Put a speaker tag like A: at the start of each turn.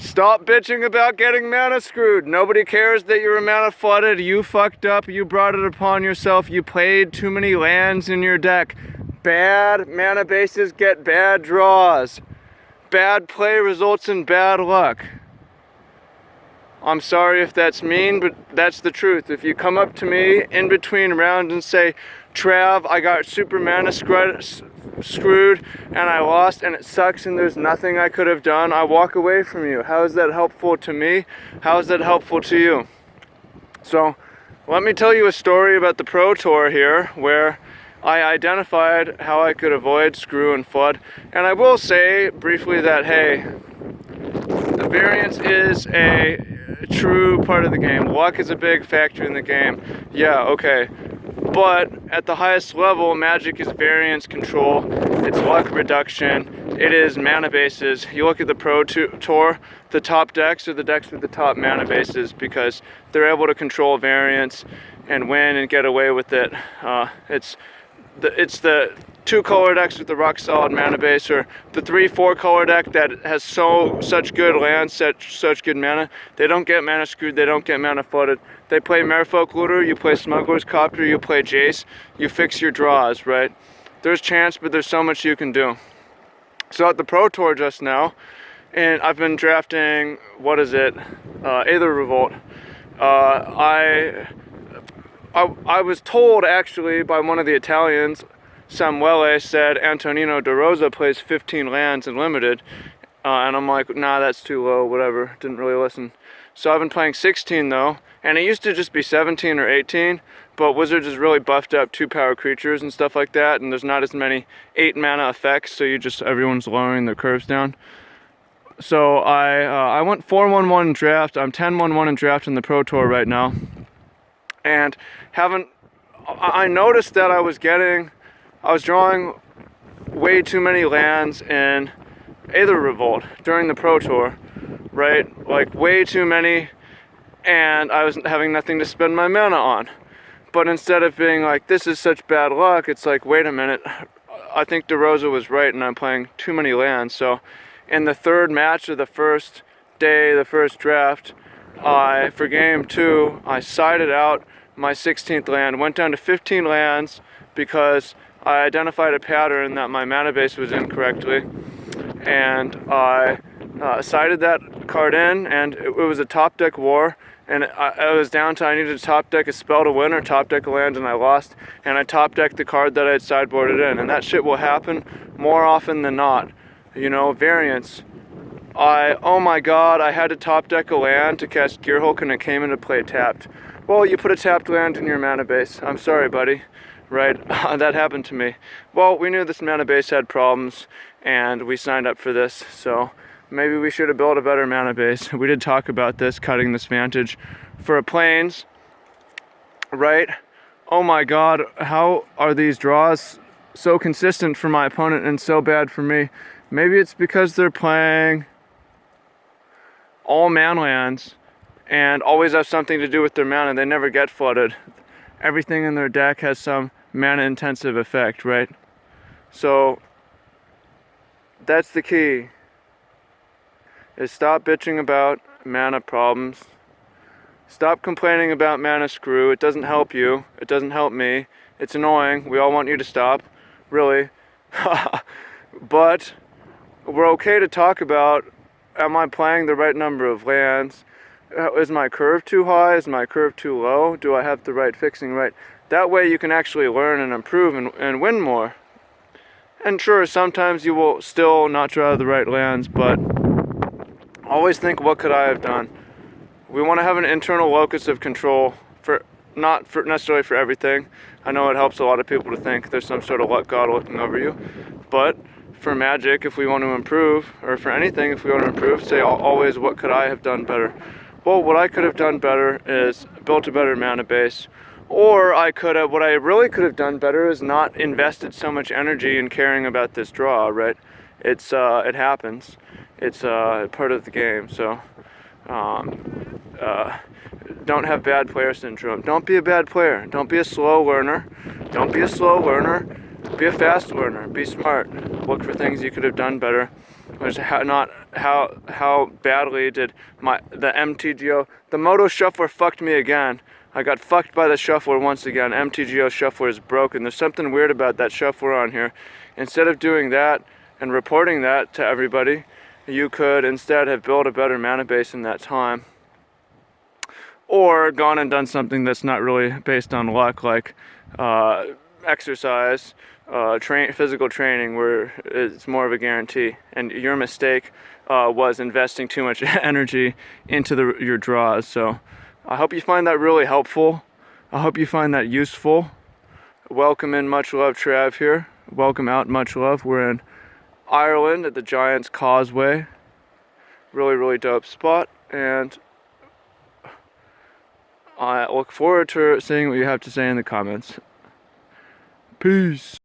A: Stop bitching about getting mana screwed. Nobody cares that you were mana flooded. You fucked up. You brought it upon yourself. You played too many lands in your deck. Bad mana bases get bad draws. Bad play results in bad luck. I'm sorry if that's mean, but that's the truth. If you come up to me in between rounds and say, Trav, I got super mana screwed and I lost and it sucks and there's nothing I could have done, I walk away from you. How is that helpful to me? How is that helpful to you? So let me tell you a story about the Pro Tour here where I identified how I could avoid screw and flood. And I will say briefly that, hey, the variance is a true part of the game. Luck is a big factor in the game. Yeah, okay. But at the highest level, Magic is variance control. It's luck reduction. It is mana bases. You look at the Pro Tour, the top decks are the decks with the top mana bases because they're able to control variance and win and get away with it. It's the 2-color decks with the rock solid mana base, or the 3-4 color deck that has such good lands, such good mana. They don't get mana screwed, they don't get mana flooded. They play Merfolk Looter, you play Smuggler's Copter, you play Jace, you fix your draws, right? There's chance, but there's so much you can do. So at the Pro Tour just now, and I've been drafting, what is it, Aether Revolt. I was told actually by one of the Italians, Samuele, said Antonino De Rosa plays 15 lands in limited, and I'm like, nah, that's too low, whatever, didn't really listen. So I've been playing 16 though, and it used to just be 17 or 18, but Wizards has really buffed up 2-power creatures and stuff like that, and there's not as many 8 mana effects, so everyone's lowering their curves down. So I went 4-1-1 in draft. I'm 10-1-1 in draft in the Pro Tour right now, and I noticed that I was drawing way too many lands in Aether Revolt during the Pro Tour, right? Like way too many, and I was having nothing to spend my mana on. But instead of being like, this is such bad luck, it's like, wait a minute, I think De Rosa was right and I'm playing too many lands. So in the third match of the first day, the first draft, for game 2, I sided out my 16th land, went down to 15 lands because I identified a pattern that my mana base was incorrectly, and I sided that card in, and it was a top deck war, and I was down to I needed to top deck a spell to win or top deck a land, and I lost, and I top decked the card that I had sideboarded in, and that shit will happen more often than not. You know, variance. Oh my god, I had to top deck a land to cast Gearhulk and it came into play tapped. Well, you put a tapped land in your mana base. I'm sorry, buddy. Right? That happened to me. Well, we knew this mana base had problems and we signed up for this, so maybe we should have built a better mana base. We did talk about this, cutting this Vantage for a Plains, right? Oh my god, how are these draws so consistent for my opponent and so bad for me? Maybe it's because they're playing all man lands and always have something to do with their mana. They never get flooded. Everything in their deck has some mana intensive effect, right? So that's the key, is stop bitching about mana problems. Stop complaining about mana screw. It doesn't help you. It doesn't help me. It's annoying. We all want you to stop, really. But we're okay to talk about, am I playing the right number of lands? Is my curve too high? Is my curve too low? Do I have the right fixing right? That way you can actually learn and improve and win more. And sure, sometimes you will still not draw the right lands, but always think, what could I have done? We want to have an internal locus of control, not necessarily for everything. I know it helps a lot of people to think there's some sort of luck god looking over you, but for Magic, if we want to improve, or for anything, if we want to improve, say always, what could I have done better? Well, what I could have done better is built a better mana base, or what I really could have done better is not invested so much energy in caring about this draw, right? It happens. It's part of the game, so don't have bad player syndrome. Don't be a bad player. Don't be a slow learner. Don't be a slow learner. Be a fast learner. Be smart. Look for things you could have done better. was how badly did the MTGO, the Moto shuffler fucked me again. I got fucked by the shuffler once again. MTGO shuffler is broken. There's something weird about that shuffler on here. Instead of doing that and reporting that to everybody, you could instead have built a better mana base in that time. Or gone and done something that's not really based on luck, like exercise, physical training, where it's more of a guarantee. And your mistake was investing too much energy into your draws. So I hope you find that really helpful. I hope you find that useful. Welcome in, much love, Trav here. Welcome out, much love. We're in Ireland at the Giants Causeway. Really, really dope spot. And I look forward to seeing what you have to say in the comments. Peace.